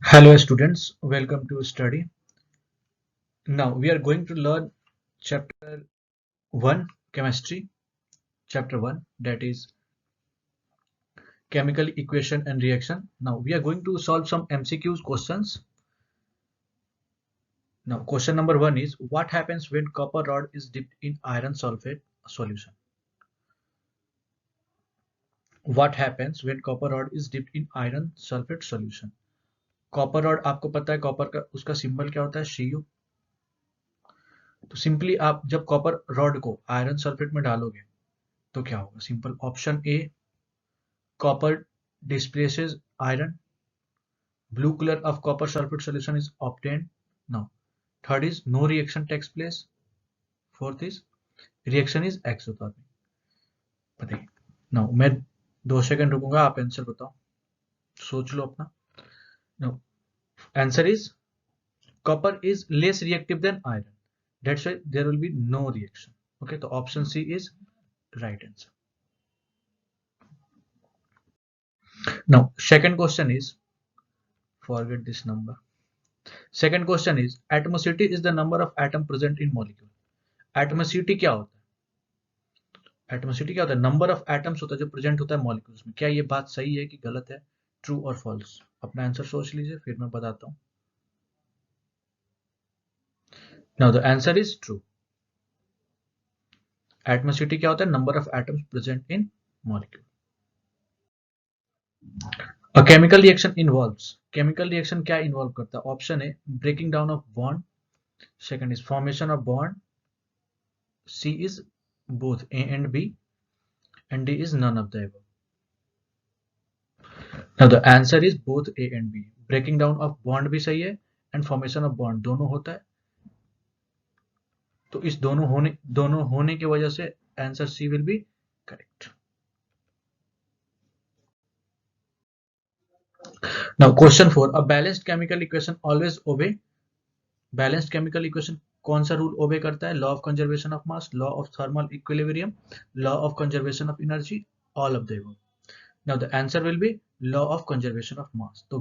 Hello students, welcome to study. Now we are going to learn chapter 1 chemistry, chapter 1 that is chemical equation and reaction. Now we are going to solve some MCQs questions. Now question number 1 is what happens when copper rod is dipped in iron sulfate solution? What happens when copper rod is dipped in iron sulfate solution? Copper rod आपको पता है copper का उसका symbol क्या होता है Cu. तो simply आप जब कॉपर रॉड को आयरन सल्फेट में डालोगे तो क्या होगा? Simple option A copper displaces iron, blue color of copper sulfate solution is obtained. Now third is no reaction takes place, fourth is reaction is exothermic. बताइए. Now मैं 2 second रुकूंगा, आप आंसर बताओ, सोच लो अपना. Now answer is copper is less reactive than iron, that's why there will be no reaction. Okay, so option C is right answer. Now second question is, forget this number. Second question is atomicity is the number of atom present in molecule. Atomicity क्या होता है? Atomicity क्या होता है? Number of atoms होता है जो present होता है मॉलिक्यूल्स में. क्या ये बात सही है कि गलत है? ट्रू और फॉल्स? अपना आंसर सोच लीजिए, फिर मैं बताता हूं. Now the answer is true. Atomicity क्या होता है? Number of atoms present in molecule. A chemical reaction involves. Chemical reaction क्या इन्वॉल्व करता है? Option A breaking down of bond, second is formation of bond, C is both A and B, and D is none of the above. Now the answer is both A and B. Breaking down of bond भी सही है and formation of bond दोनों होता है. तो इस दोनों होने की वजह से answer C will be correct. Now question 4. A balanced chemical equation always obey. Balanced chemical equation कौन सा रूल ओबे करता है? Law of conservation of mass, law of thermal equilibrium, law of conservation of energy, all of the above. Now the answer will be law of conservation of मास. तो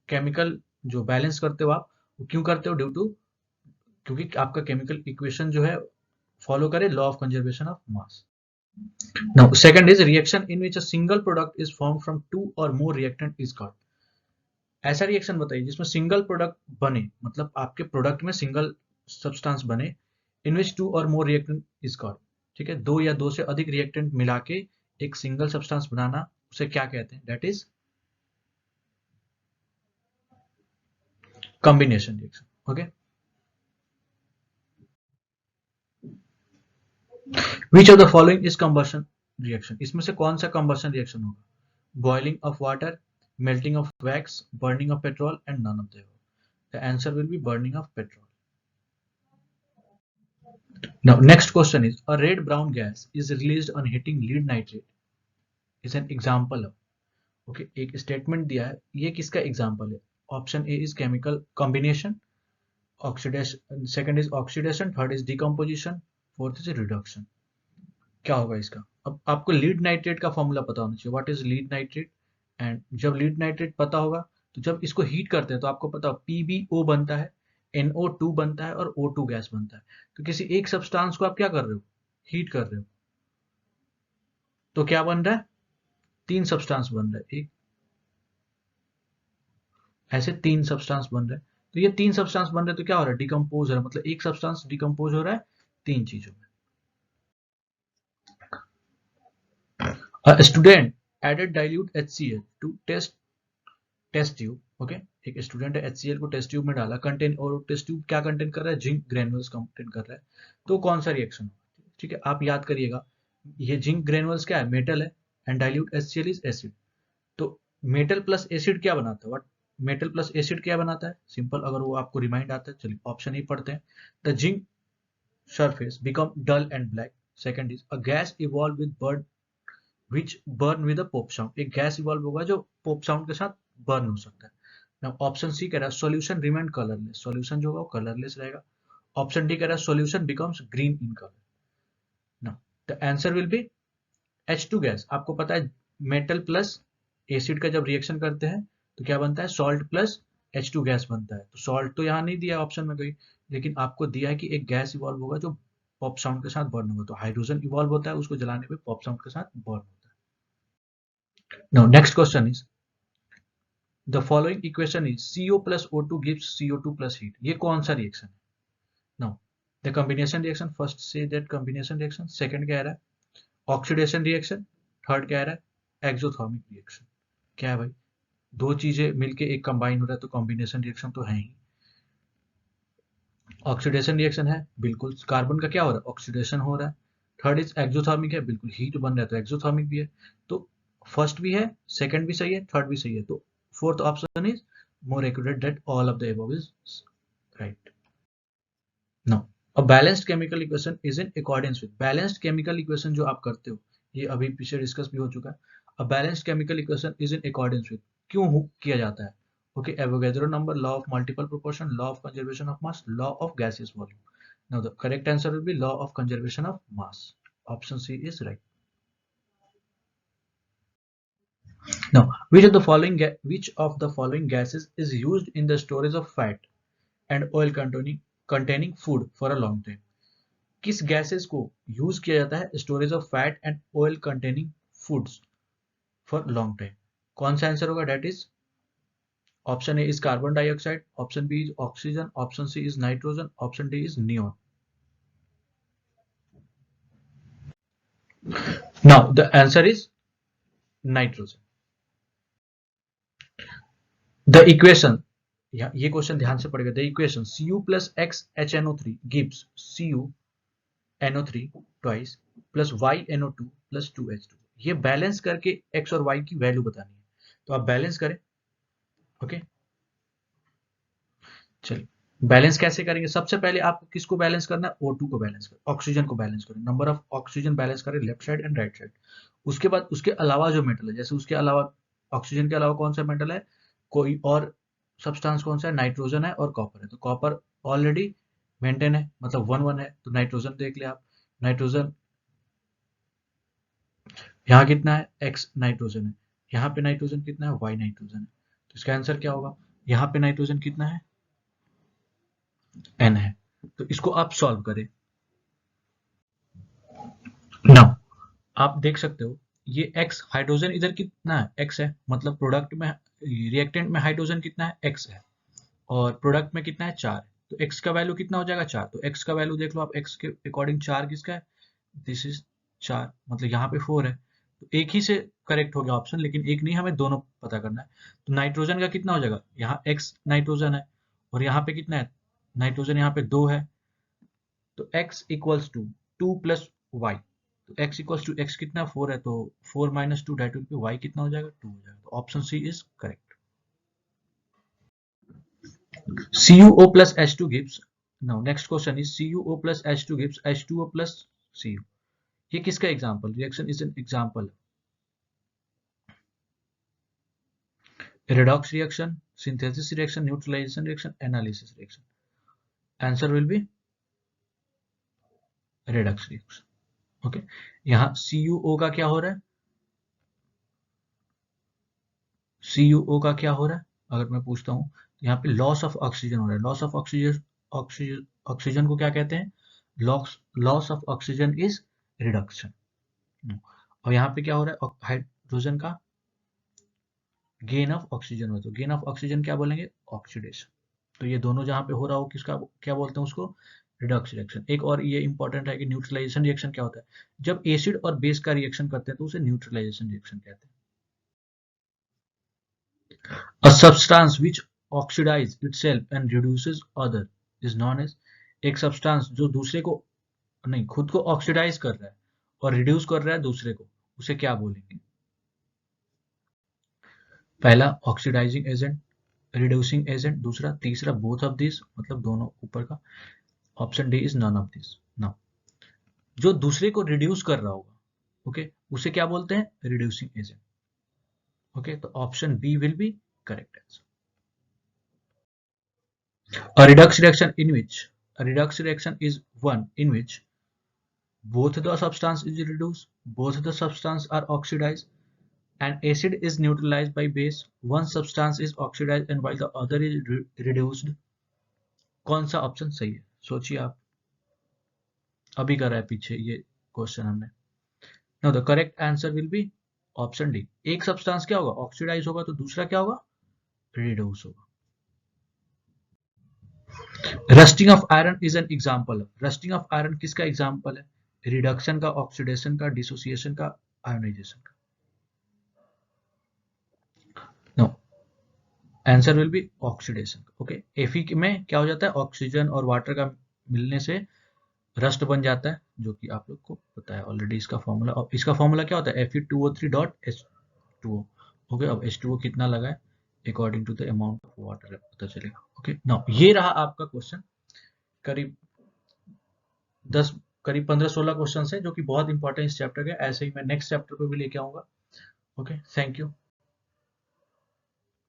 chemical जो balance करते हो आप, वो क्यों करते हो? ड्यू टू, क्योंकि आपका केमिकल इक्वेशन जो है फॉलो करे law of conservation of mass. Now second is reaction in which a single product is form from 2 और मोर रिएक्टेंट इज कॉल्ड. ऐसा रिएक्शन बताइए जिसमें सिंगल प्रोडक्ट बने, मतलब आपके प्रोडक्ट में सिंगल सब्सटेंस बने, इन विच 2 और मोर रिएक्टेंट इज कॉल्ड. ठीक है, 2 या 2 से अधिक रिएक्टेंट मिला के एक सिंगल सब्सटेंस बनाना, उसे क्या कहते हैं? That is combination reaction. Okay, which of the following is combustion reaction. इसमें से कौन सा कंबशन रिएक्शन होगा? Boiling of water, melting of wax, burning of petrol, and none of the above. The answer will be burning of petrol. Now next question is, a red brown gas is released on hitting lead nitrate is an example of. Okay, एक statement दिया है, ये किसका example है? Option A is chemical combination, oxidation, second is oxidation, third is decomposition, fourth is reduction. क्या होगा इसका? अब आपको लीड नाइट्रेट का फॉर्मूला पता होना चाहिए. What is lead nitrate? And जब लीड नाइट्रेट पता होगा तो जब इसको हीट करते हैं तो आपको पता हो PbO बनता है, NO2 बनता है और O2 गैस बनता है. तो किसी एक सब्सटेंस को आप क्या कर रहे हो? हीट कर रहे हो. तो क्या बन रहा है? 3 सब्सटेंस बन रहा है. एक ऐसे 3 सब्सटेंस बन रहे हैं. तो ये 3 सब्सटेंस बन रहे हैं तो क्या हो रहा है? डिकम्पोज हो रहा है. मतलब एक सब्सटेंस डिकम्पोज हो रहा है 3 चीजों में. Student added dilute HCl to test tube. Okay, एक स्टूडेंट है HCl को टेस्ट ट्यूब में डाला, कंटेन, और टेस्ट ट्यूब क्या कंटेन कर रहा है? जिंक ग्रेनुअल्स कंटेन कर रहा है. तो कौन सा रिएक्शन? ठीक है, आप याद करिएगा, ये जिंक ग्रेनुअल्स क्या है? मेटल है, and dilute HCl is acid. तो मेटल प्लस एसिड क्या बनाता है? व्हाट मेटल प्लस एसिड क्या बनाता है? सिंपल, अगर वो आपको रिमाइंड आता है, चलिए ऑप्शन ही पढ़ते हैं. The zinc surface become dull and black. Second is a gas evolve with burn which burn with a pop sound. एक गैस इवॉल्व होगा जो पॉप साउंड के साथ बर्न हो सकता है. नाउ ऑप्शन सी कह रहा है सॉल्यूशन रिमेन कलरलेस. सॉल्यूशन जो होगा वो कलरलेस रहेगा. ऑप्शन डी कह रहा है solution becomes green in colour. Now the answer will B H2 gas. आपको पता है मेटल प्लस एसिड का जब रिएक्शन करते हैं तो क्या बनता है? सॉल्ट प्लस H2 गैस बनता है। तो सॉल्ट तो यहाँ नहीं दिया ऑप्शन में कोई, लेकिन आपको दिया है कि एक गैस इवॉल्व होगा जो पॉप साउंड के साथ बर्न होगा। तो हाइड्रोजन इवॉल्व होता है, उसको जलाने पे पॉप साउंड के साथ बर्न होता है। Now next question is the following equation is CO plus O2 gives CO2 plus heat। ये कौन सा रिएक्शन है? Now the combination reaction, first say that combination reaction, second कह रहा है ऑक्सीडेशन रिएक्शन, थर्ड कह रहा है एक्सोथर्मिक रिएक्शन। क्या है भाई? दो चीजें मिलके एक कंबाइन हो रहा है तो कॉम्बिनेशन रिएक्शन तो है ही। ऑक्सीडेशन रिएक्शन है, बिल्कुल कार्बन का क्या हो रहा है? ऑक्सीडेशन हो रहा है। थर्ड इज एक्सोथर्मिक है, बिल्कुल हीट बन रहा है तो एक्सोथर्मिक भी है। तो फर्स्ट भी है, सेकंड भी सही है, थर्ड भी सही है। तो fourth option is more accurate that all of the above is right. No, a balanced chemical equation is in accordance with. Balanced chemical equation जो आप करते हो, ये अभी पीछे डिस्कस भी हो चुका है। A balanced chemical equation is in accordance with क्यों किया जाता है? Okay, Avogadro number, law of multiple proportion, law of conservation of mass, law of gaseous volume. Now the correct answer will be law of conservation of mass. Option C is right. Now, which of the following gases is used in the storage of fat and oil containing food for a long time? किस gases को use किया जाता है storage of fat and oil containing foods for long time? कौन सा answer होगा? That is option A is carbon dioxide, option B is oxygen, option C is nitrogen, option D is neon. Now the answer is nitrogen. The equation, ये question ध्यान से पढ़ेगा। The equation Cu plus X HNO3 gives Cu NO3 twice plus Y NO2 plus 2H2। ये balance करके X और Y की value बतानी है, तो आप बैलेंस करें। ओके, चलिए बैलेंस कैसे करेंगे? सबसे पहले आपको किसको बैलेंस करना है? O2 को बैलेंस करें, ऑक्सीजन को बैलेंस करें, नंबर ऑफ ऑक्सीजन बैलेंस करें left side and right side. उसके बाद उसके अलावा जो मेटल है, जैसे उसके अलावा ऑक्सीजन के अलावा कौन सा मेटल है, कोई और सब्सटेंस कौन सा है? नाइट्रोजन है और कॉपर है। तो कॉपर ऑलरेडी मेंटेन है, मतलब 1 1 है, तो नाइट्रोजन देख ले आप। नाइट्रोजन यहाँ कितना है? X नाइट्रोजन है। यहाँ पे नाइट्रोजन कितना है? Y नाइट्रोजन है। तो इसका आंसर क्या होगा? यहाँ पे नाइट्रोजन कितना है? N है। तो इसको आप सॉल्व करें। नाउ आप देख सकते हो ये X हाइड्रोजन इधर कितना है? X है, मतलब प्रोडक्ट में रिएक्टेंट में हाइड्रोजन कितना है? X है, और प्रोडक्ट में कितना है? 4 है। तो X का वैल्यू कितना हो जाएगा? 4। तो X का वैल्यू देख लो आप, X के अकॉर्डिंग 4 किसका है? दिस इज 4, मतलब यहाँ पे 4 है। तो एक ही से करेक्ट हो गया ऑप्शन, लेकिन एक नहीं, हमें दोनों पता करना है। तो नाइट्रोजन का कितना हो जाएगा? यहाँ X नाइट्रोजन है और यहाँ पे कितना है? नाइट्रोजन यहाँ पे 2 है। तो x equals to 2 plus y. तो x इक्वल्स टू x कितना? 4 है, तो 4 minus 2 that will be y कितना हो जाएगा? 2 हो जाएगा। तो option C is correct. CuO plus H2 gives, now next question is CuO plus H2 gives H2O plus Cu। ये किसका example? Reaction is an example. redox reaction, synthesis reaction, neutralization reaction, analysis reaction। Answer will B redox reaction। Okay, यहाँ CuO का क्या हो रहा है? CuO का क्या हो रहा है अगर मैं पूछता हूँ? यहाँ पे लॉस ऑफ ऑक्सीजन हो रहा है। लॉस ऑफ ऑक्सीजन, ऑक्सीजन को क्या कहते हैं? Loss of oxygen is reduction. और यहाँ पे क्या हो रहा है? हाइड्रोजन का गेन ऑफ ऑक्सीजन हो, तो गेन ऑफ ऑक्सीजन क्या बोलेंगे? ऑक्सीडेशन। तो ये दोनों जहां पे हो रहा हो, किसका क्या बोलते हैं उसको? Redux reaction. एक और ये इंपॉर्टेंट है कि न्यूट्रलाइजेशन रिएक्शन क्या होता है? जब एसिड और बेस का रिएक्शन करते हैं तो उसे न्यूट्रलाइजेशन रिएक्शन कहते हैं। A substance which oxidize itself and reduces other is known as। एक सब्सटेंस जो दूसरे को नहीं, खुद को ऑक्सीडाइज कर रहा है और रिड्यूस कर रहा है दूसरे को, उसे क्या बोलेंगे? पहला ऑक्सीडाइजिंग एजेंट, रिड्यूसिंग एजेंट, दूसरा, तीसरा बोथ ऑफ दिस, मतलब दोनों ऊपर का। Option D is none of this. Now जो दूसरे को रिड्यूस कर रहा होगा, ओके, उसे क्या बोलते हैं? Reducing agent. ओके, तो option B will be correct answer. A redox reaction in which a redox reaction is one in which both the substance is reduced, both the substance are oxidized, An acid is neutralized by base, one substance is oxidized and while the other is reduced. कौन सा option सही है? सोचिए आप, अभी करा है पीछे ये क्वेश्चन हमने. Now the correct answer will B option D. एक सब्सटेंस क्या होगा? ऑक्सीडाइज होगा, तो दूसरा क्या होगा? रिड्यूस होगा. Rusting of iron is an example. Rusting of iron किसका एग्जांपल है? रिडक्शन का, ऑक्सीडेशन का, डिसोसिएशन का, आयोनाइजेशन का. No, answer will be oxidation. Okay, Fe में क्या हो जाता है? ऑक्सीजन और वाटर का मिलने से रस्ट बन जाता है, जो कि आप लोग को पता है ऑलरेडी इसका फॉर्मूला. और इसका फॉर्मूला क्या होता है? Fe2O3.H2O. ओके, अब H2O कितना लगा है according to the amount of water पता चलेगा. ओके, नाउ ये रहा आपका क्वेश्चन. करीब 15-16 क्वेश्चन है जो कि बहुत इंपॉर्टेंट इस चैप्टर के. ऐसे ही मैं नेक्स्ट चैप्टर पे भी लेके आऊंगा. Okay, thank you.